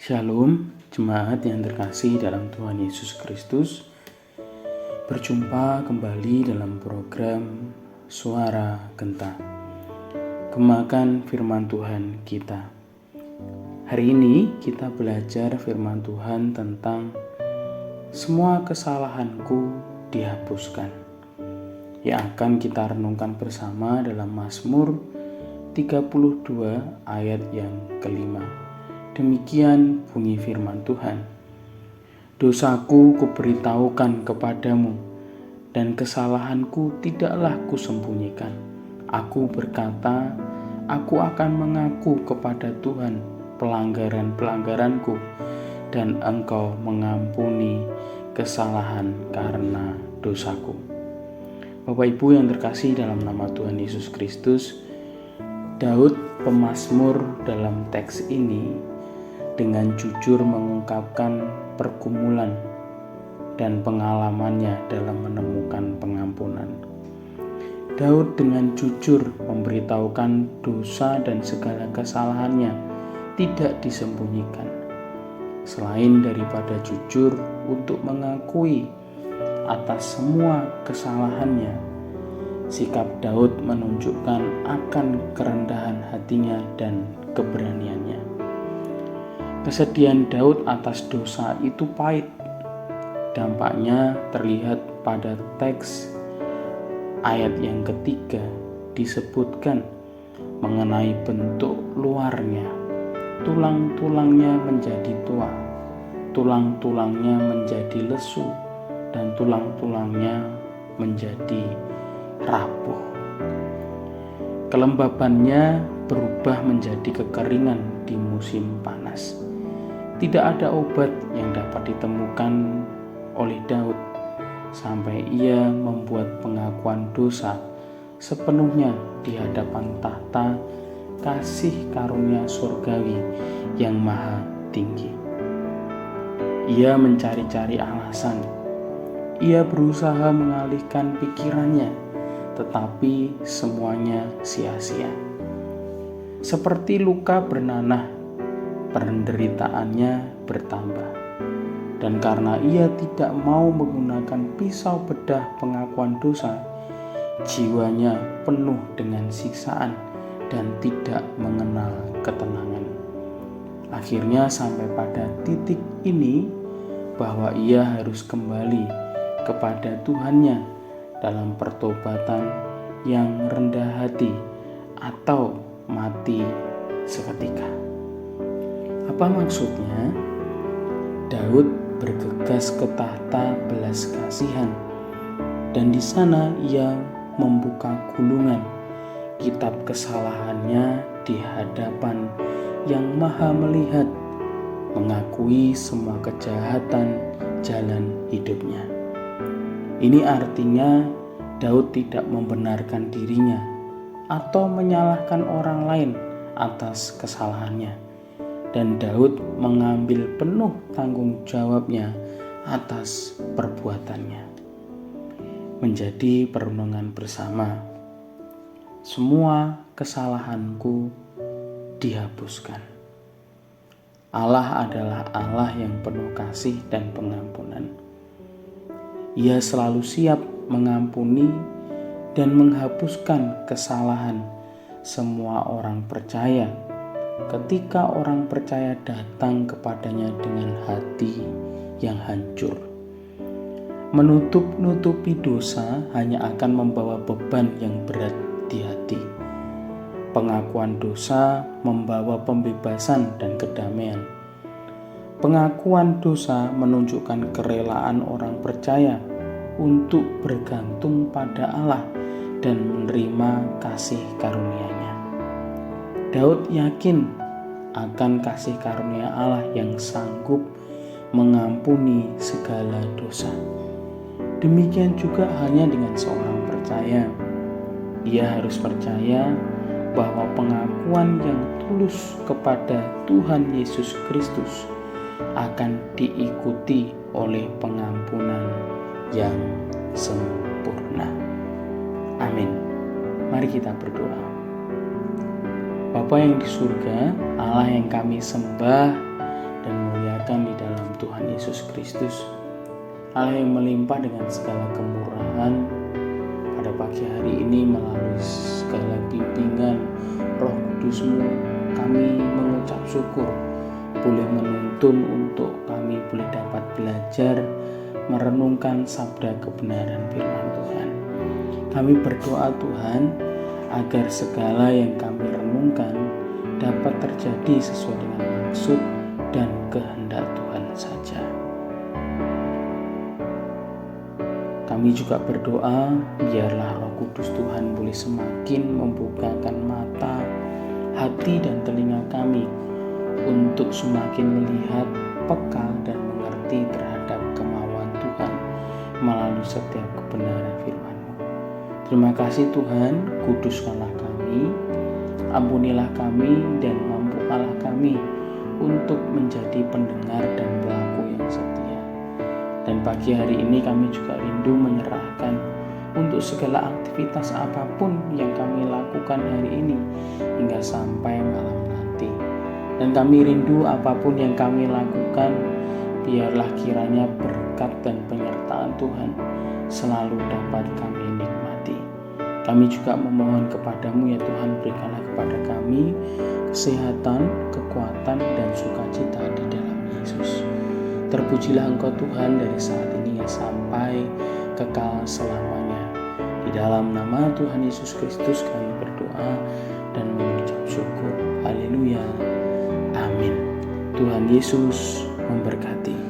Shalom, jemaat yang terkasih dalam Tuhan Yesus Kristus. Berjumpa kembali dalam program Suara Genta, Gemakan Firman Tuhan kita. Hari ini kita belajar firman Tuhan tentang semua kesalahanku dihapuskan, yang akan kita renungkan bersama dalam Mazmur 32 ayat yang kelima. Demikian bunyi firman Tuhan. Dosaku kuberitahukan kepadamu, dan kesalahanku tidaklah kusembunyikan. Aku berkata, aku akan mengaku kepada Tuhan pelanggaran-pelanggaranku, dan Engkau mengampuni kesalahan karena dosaku. Bapak Ibu yang terkasih dalam nama Tuhan Yesus Kristus, Daud pemazmur dalam teks ini dengan jujur mengungkapkan pergumulan dan pengalamannya dalam menemukan pengampunan. Daud dengan jujur memberitahukan dosa dan segala kesalahannya tidak disembunyikan. Selain daripada jujur untuk mengakui atas semua kesalahannya, sikap Daud menunjukkan akan kerendahan hatinya dan keberaniannya. Kesedihan Daud atas dosa itu pahit. Dampaknya terlihat pada teks ayat yang ketiga, disebutkan mengenai bentuk luarnya. Tulang-tulangnya menjadi tua, tulang-tulangnya menjadi lesu, dan tulang-tulangnya menjadi rapuh. Kelembabannya berubah menjadi kekeringan di musim panas. Tidak ada obat yang dapat ditemukan oleh Daud sampai ia membuat pengakuan dosa sepenuhnya di hadapan tahta kasih karunia surgawi yang maha tinggi. Ia mencari-cari alasan. Ia berusaha mengalihkan pikirannya, tetapi semuanya sia-sia. Seperti luka bernanah, penderitaannya bertambah. Dan karena ia tidak mau menggunakan pisau bedah pengakuan dosa, jiwanya penuh dengan siksaan dan tidak mengenal ketenangan. Akhirnya sampai pada titik ini bahwa ia harus kembali kepada Tuhannya dalam pertobatan yang rendah hati atau mati seketika. Apa maksudnya? Daud bergegas ke tahta belas kasihan, dan di sana ia membuka gulungan kitab kesalahannya di hadapan yang maha melihat, mengakui semua kejahatan jalan hidupnya. Ini artinya Daud tidak membenarkan dirinya atau menyalahkan orang lain atas kesalahannya, dan Daud mengambil penuh tanggung jawabnya atas perbuatannya. Menjadi perenungan bersama, semua kesalahanku dihapuskan. Allah adalah Allah yang penuh kasih dan pengampunan. Ia selalu siap mengampuni dan menghapuskan kesalahan semua orang percaya ketika orang percaya datang kepadanya dengan hati yang hancur. Menutup-nutupi dosa hanya akan membawa beban yang berat di hati. Pengakuan dosa membawa pembebasan dan kedamaian. Pengakuan dosa menunjukkan kerelaan orang percaya untuk bergantung pada Allah dan menerima kasih karunia-Nya. Daud yakin akan kasih karunia Allah yang sanggup mengampuni segala dosa. Demikian juga hanya dengan seorang percaya. Ia harus percaya bahwa pengakuan yang tulus kepada Tuhan Yesus Kristus akan diikuti oleh pengampunan yang sempurna. Amin. Mari kita berdoa. Bapa yang di surga, Allah yang kami sembah dan dikaruniakan di dalam Tuhan Yesus Kristus, Allah yang melimpah dengan segala kemurahan. Pada pagi hari ini melalui segala bimbingan Roh Kudus-Mu, kami mengucap syukur boleh menuntun untuk kami boleh dapat belajar merenungkan sabda kebenaran firman Tuhan. Kami berdoa Tuhan agar segala yang kami renungkan dapat terjadi sesuai dengan maksud dan kehendak Tuhan saja. Kami juga berdoa biarlah Roh Kudus Tuhan boleh semakin membukakan mata, hati dan telinga kami untuk semakin melihat, peka dan mengerti terhadap kemauan Tuhan melalui setiap kebenaran firman-Mu. Terima kasih Tuhan, kuduskanlah kami, ampunilah kami dan mampukanlah kami untuk menjadi pendengar dan pelaku yang setia. Dan pagi hari ini kami juga rindu menyerahkan untuk segala aktivitas apapun yang kami lakukan hari ini hingga sampai malam nanti. Dan kami rindu apapun yang kami lakukan, biarlah kiranya berkat dan penyertaan Tuhan selalu dapat kami nikmati. Kami juga memohon kepadamu ya Tuhan, berikanlah kepada kami kesehatan, kekuatan dan sukacita di dalam Yesus. Terpujilah Engkau Tuhan dari saat ini ya sampai kekal selamanya. Di dalam nama Tuhan Yesus Kristus kami berdoa dan mengucap syukur. Haleluya. Amin. Tuhan Yesus memberkati.